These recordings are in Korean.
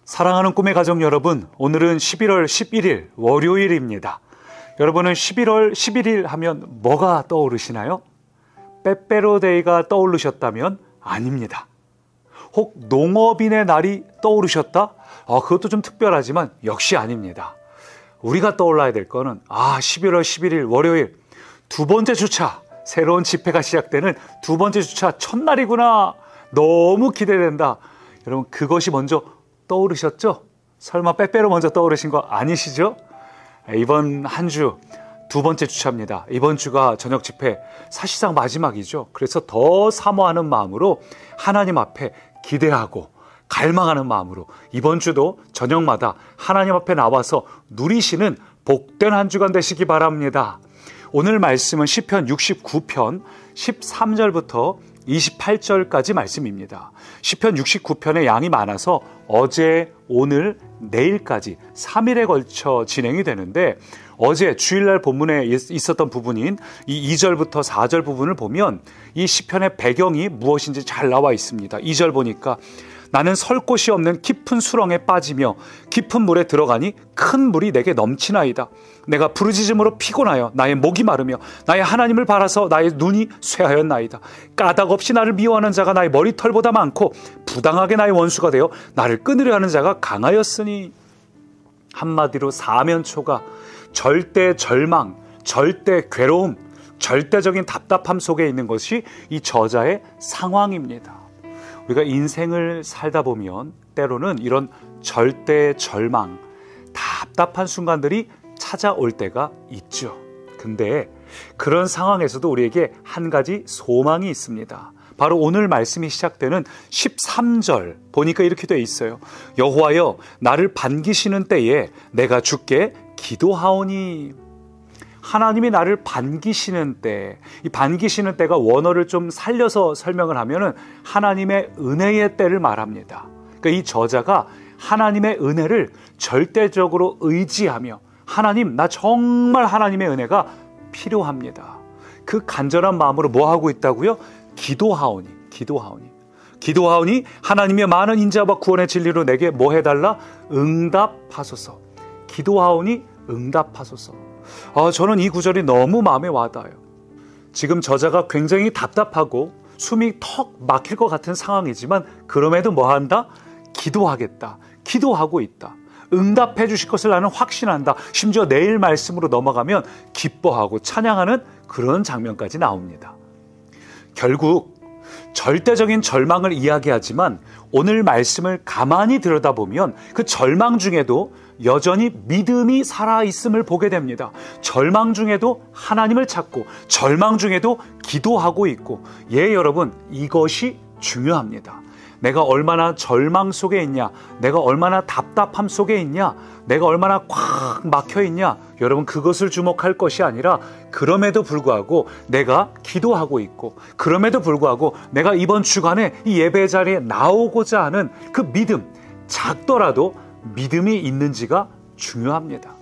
사랑하는 꿈의 가족 여러분, 오늘은 11월 11일 월요일입니다. 여러분은 11월 11일 하면 뭐가 떠오르시나요? 빼빼로데이가 떠오르셨다면 아닙니다. 혹 농업인의 날이 떠오르셨다? 그것도 좀 특별하지만 역시 아닙니다. 우리가 떠올라야 될 거는 11월 11일 월요일 두 번째 주차, 새로운 집회가 시작되는 두 번째 주차 첫날이구나. 너무 기대된다. 여러분, 그것이 먼저 떠오르셨죠? 설마 빼빼로 먼저 떠오르신 거 아니시죠? 이번 한 주 두 번째 주차입니다. 이번 주가 저녁 집회 사실상 마지막이죠. 그래서 더 사모하는 마음으로 하나님 앞에 기대하고 갈망하는 마음으로 이번 주도 저녁마다 하나님 앞에 나와서 누리시는 복된 한 주간 되시기 바랍니다. 오늘 말씀은 시편 69편 13절부터 28절까지 말씀입니다. 시편 69편의 양이 많아서 어제, 오늘, 내일까지 3일에 걸쳐 진행이 되는데, 어제 주일날 본문에 있었던 부분인 이 2절부터 4절 부분을 보면 이 시편의 배경이 무엇인지 잘 나와 있습니다. 2절 보니까 나는 설 곳이 없는 깊은 수렁에 빠지며 깊은 물에 들어가니 큰 물이 내게 넘치나이다. 내가 부르짖음으로 피곤하여 나의 목이 마르며 나의 하나님을 바라서 나의 눈이 쇠하였나이다. 까닭 없이 나를 미워하는 자가 나의 머리털보다 많고 부당하게 나의 원수가 되어 나를 끊으려 하는 자가 강하였으니. 한마디로 사면초가 절대 절망, 절대 괴로움, 절대적인 답답함 속에 있는 것이 이 저자의 상황입니다. 우리가 인생을 살다 보면 때로는 이런 절대 절망, 답답한 순간들이 찾아올 때가 있죠. 근데 그런 상황에서도 우리에게 한 가지 소망이 있습니다. 바로 오늘 말씀이 시작되는 13절 보니까 이렇게 되어 있어요. 여호와여, 나를 반기시는 때에 내가 주께 기도하오니. 하나님이 나를 반기시는 때, 이 반기시는 때가 원어를 좀 살려서 설명을 하면은 하나님의 은혜의 때를 말합니다. 그러니까 이 저자가 하나님의 은혜를 절대적으로 의지하며, 하나님, 나 정말 하나님의 은혜가 필요합니다. 그 간절한 마음으로 뭐 하고 있다고요? 기도하오니. 기도하오니 하나님의 많은 인자와 구원의 진리로 내게 뭐 해달라? 응답하소서. 기도하오니 응답하소서. 저는 이 구절이 너무 마음에 와닿아요. 지금 저자가 굉장히 답답하고 숨이 턱 막힐 것 같은 상황이지만 그럼에도 뭐 한다? 기도하겠다. 기도하고 있다. 응답해 주실 것을 나는 확신한다. 심지어 내일 말씀으로 넘어가면 기뻐하고 찬양하는 그런 장면까지 나옵니다. 결국 절대적인 절망을 이야기하지만 오늘 말씀을 가만히 들여다보면 그 절망 중에도 여전히 믿음이 살아있음을 보게 됩니다. 절망 중에도 하나님을 찾고 절망 중에도 기도하고 있고, 여러분, 이것이 중요합니다. 내가 얼마나 절망 속에 있냐, 내가 얼마나 답답함 속에 있냐, 내가 얼마나 꽉 막혀 있냐, 여러분, 그것을 주목할 것이 아니라 그럼에도 불구하고 내가 기도하고 있고, 그럼에도 불구하고 내가 이번 주간에 이 예배 자리에 나오고자 하는 그 믿음, 작더라도 믿음이 있는지가 중요합니다.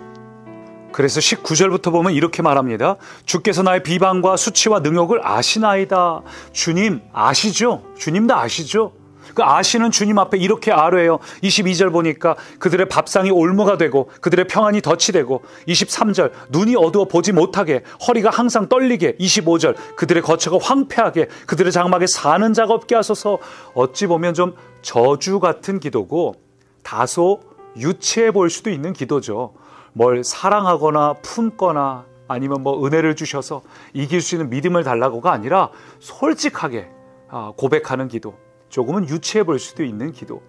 그래서 19절부터 보면 이렇게 말합니다. 주께서 나의 비방과 수치와 능욕을 아시나이다. 주님 아시죠? 주님도 아시죠? 그 아시는 주님 앞에 이렇게 아뢰요. 22절 보니까 그들의 밥상이 올무가 되고 그들의 평안이 덫이 되고, 23절 눈이 어두워 보지 못하게 허리가 항상 떨리게, 25절 그들의 거처가 황폐하게 그들의 장막에 사는 자가 없게 하소서. 어찌 보면 좀 저주 같은 기도고 다소 유치해 보일 수도 있는 기도죠. 뭘 사랑하거나 품거나 아니면 뭐 은혜를 주셔서 이길 수 있는 믿음을 달라고가 아니라 솔직하게 고백하는 기도, 조금은 유치해 보일 수도 있는 기도.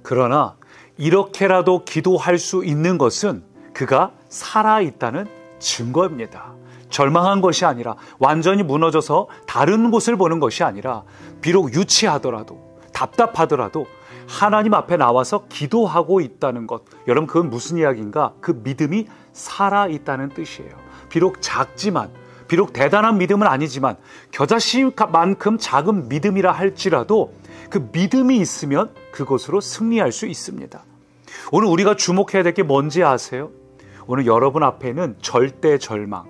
그러나 이렇게라도 기도할 수 있는 것은 그가 살아있다는 증거입니다. 절망한 것이 아니라, 완전히 무너져서 다른 곳을 보는 것이 아니라, 비록 유치하더라도 답답하더라도 하나님 앞에 나와서 기도하고 있다는 것. 여러분, 그건 무슨 이야기인가? 그 믿음이 살아있다는 뜻이에요. 비록 작지만, 비록 대단한 믿음은 아니지만 겨자씨만큼 작은 믿음이라 할지라도 그 믿음이 있으면 그것으로 승리할 수 있습니다. 오늘 우리가 주목해야 될 게 뭔지 아세요? 오늘 여러분 앞에는 절대 절망,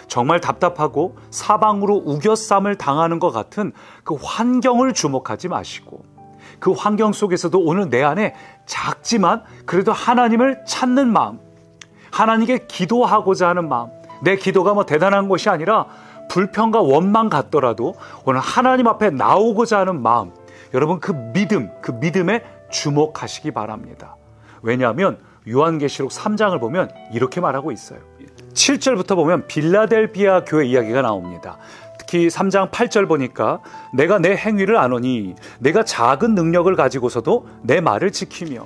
정말 답답하고 사방으로 우겨쌈을 당하는 것 같은 그 환경을 주목하지 마시고, 그 환경 속에서도 오늘 내 안에 작지만 그래도 하나님을 찾는 마음, 하나님께 기도하고자 하는 마음, 내 기도가 뭐 대단한 것이 아니라 불평과 원망 같더라도 오늘 하나님 앞에 나오고자 하는 마음, 여러분 그 믿음에 주목하시기 바랍니다. 왜냐하면 요한계시록 3장을 보면 이렇게 말하고 있어요. 7절부터 보면 빌라델비아 교회 이야기가 나옵니다. 특히 3장 8절 보니까 내가 내 행위를 아노니 내가 작은 능력을 가지고서도 내 말을 지키며,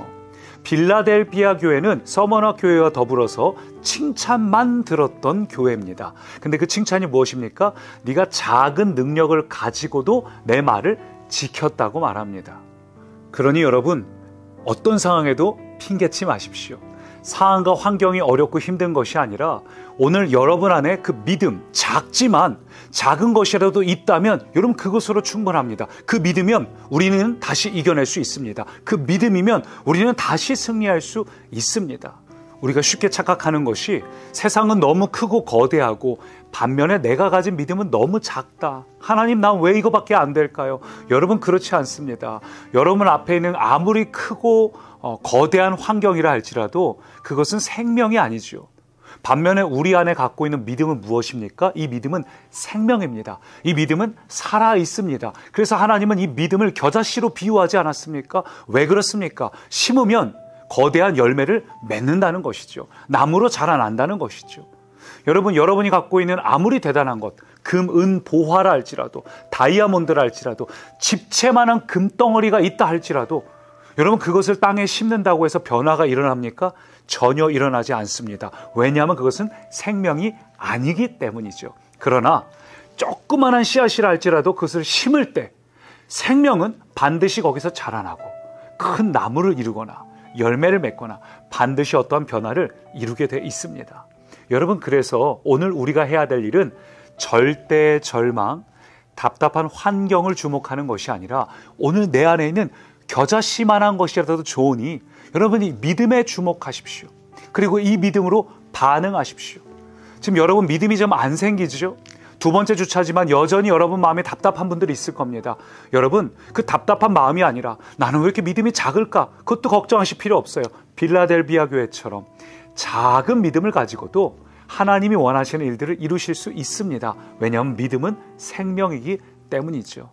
빌라델비아 교회는 서머나 교회와 더불어서 칭찬만 들었던 교회입니다. 근데 그 칭찬이 무엇입니까? 네가 작은 능력을 가지고도 내 말을 지켰다고 말합니다. 그러니 여러분, 어떤 상황에도 핑계치 마십시오. 상황과 환경이 어렵고 힘든 것이 아니라 오늘 여러분 안에 그 믿음, 작지만 작은 것이라도 있다면 여러분 그것으로 충분합니다. 그 믿으면 우리는 다시 이겨낼 수 있습니다. 그 믿음이면 우리는 다시 승리할 수 있습니다. 우리가 쉽게 착각하는 것이 세상은 너무 크고 거대하고 반면에 내가 가진 믿음은 너무 작다. 하나님, 난 왜 이거밖에 안 될까요? 여러분, 그렇지 않습니다. 여러분 앞에 있는 아무리 크고 거대한 환경이라 할지라도 그것은 생명이 아니죠. 반면에 우리 안에 갖고 있는 믿음은 무엇입니까? 이 믿음은 생명입니다. 이 믿음은 살아 있습니다. 그래서 하나님은 이 믿음을 겨자씨로 비유하지 않았습니까? 왜 그렇습니까? 심으면 거대한 열매를 맺는다는 것이죠. 나무로 자라난다는 것이죠. 여러분, 여러분이 갖고 있는 아무리 대단한 것, 금, 은, 보화라 할지라도, 다이아몬드라 할지라도, 집채만한 금덩어리가 있다 할지라도 여러분, 그것을 땅에 심는다고 해서 변화가 일어납니까? 전혀 일어나지 않습니다. 왜냐하면 그것은 생명이 아니기 때문이죠. 그러나 조그만한 씨앗이라 할지라도 그것을 심을 때 생명은 반드시 거기서 자라나고 큰 나무를 이루거나 열매를 맺거나 반드시 어떠한 변화를 이루게 돼 있습니다. 여러분, 그래서 오늘 우리가 해야 될 일은 절대 절망, 답답한 환경을 주목하는 것이 아니라 오늘 내 안에 있는 겨자씨만한 것이라도 좋으니 여러분이 믿음에 주목하십시오. 그리고 이 믿음으로 반응하십시오. 지금 여러분 믿음이 좀 안 생기죠? 두 번째 주차지만 여전히 여러분 마음에 답답한 분들이 있을 겁니다. 여러분, 그 답답한 마음이 아니라 나는 왜 이렇게 믿음이 작을까? 그것도 걱정하실 필요 없어요. 빌라델비아 교회처럼 작은 믿음을 가지고도 하나님이 원하시는 일들을 이루실 수 있습니다. 왜냐하면 믿음은 생명이기 때문이죠.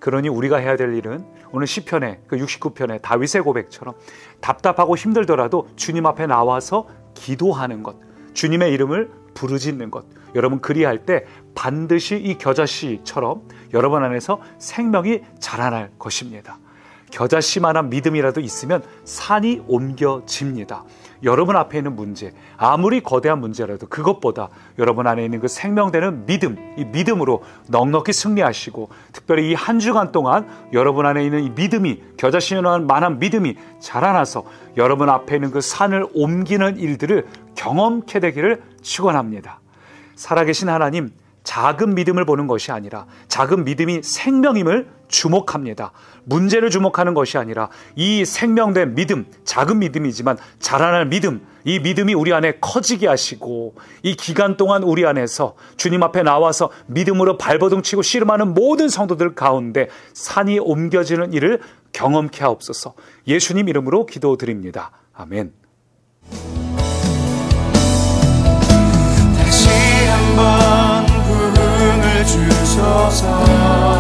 그러니 우리가 해야 될 일은 오늘 시편의 그 69편의 다윗의 고백처럼 답답하고 힘들더라도 주님 앞에 나와서 기도하는 것, 주님의 이름을 부르짖는 것. 여러분, 그리할 때 반드시 이 겨자씨처럼 여러분 안에서 생명이 자라날 것입니다. 겨자씨만한 믿음이라도 있으면 산이 옮겨집니다. 여러분 앞에 있는 문제, 아무리 거대한 문제라도 그것보다 여러분 안에 있는 그 생명되는 믿음, 이 믿음으로 넉넉히 승리하시고, 특별히 이 한 주간 동안 여러분 안에 있는 이 믿음이, 겨자씨만한 믿음이 자라나서 여러분 앞에 있는 그 산을 옮기는 일들을 경험케 되기를 축원합니다. 살아계신 하나님, 작은 믿음을 보는 것이 아니라 작은 믿음이 생명임을 주목합니다. 문제를 주목하는 것이 아니라 이 생명된 믿음, 작은 믿음이지만 자라날 믿음, 이 믿음이 우리 안에 커지게 하시고 이 기간 동안 우리 안에서 주님 앞에 나와서 믿음으로 발버둥 치고 씨름하는 모든 성도들 가운데 산이 옮겨지는 일을 경험케 하옵소서. 예수님 이름으로 기도드립니다. 아멘. 다시 한번 부흥을 주소서.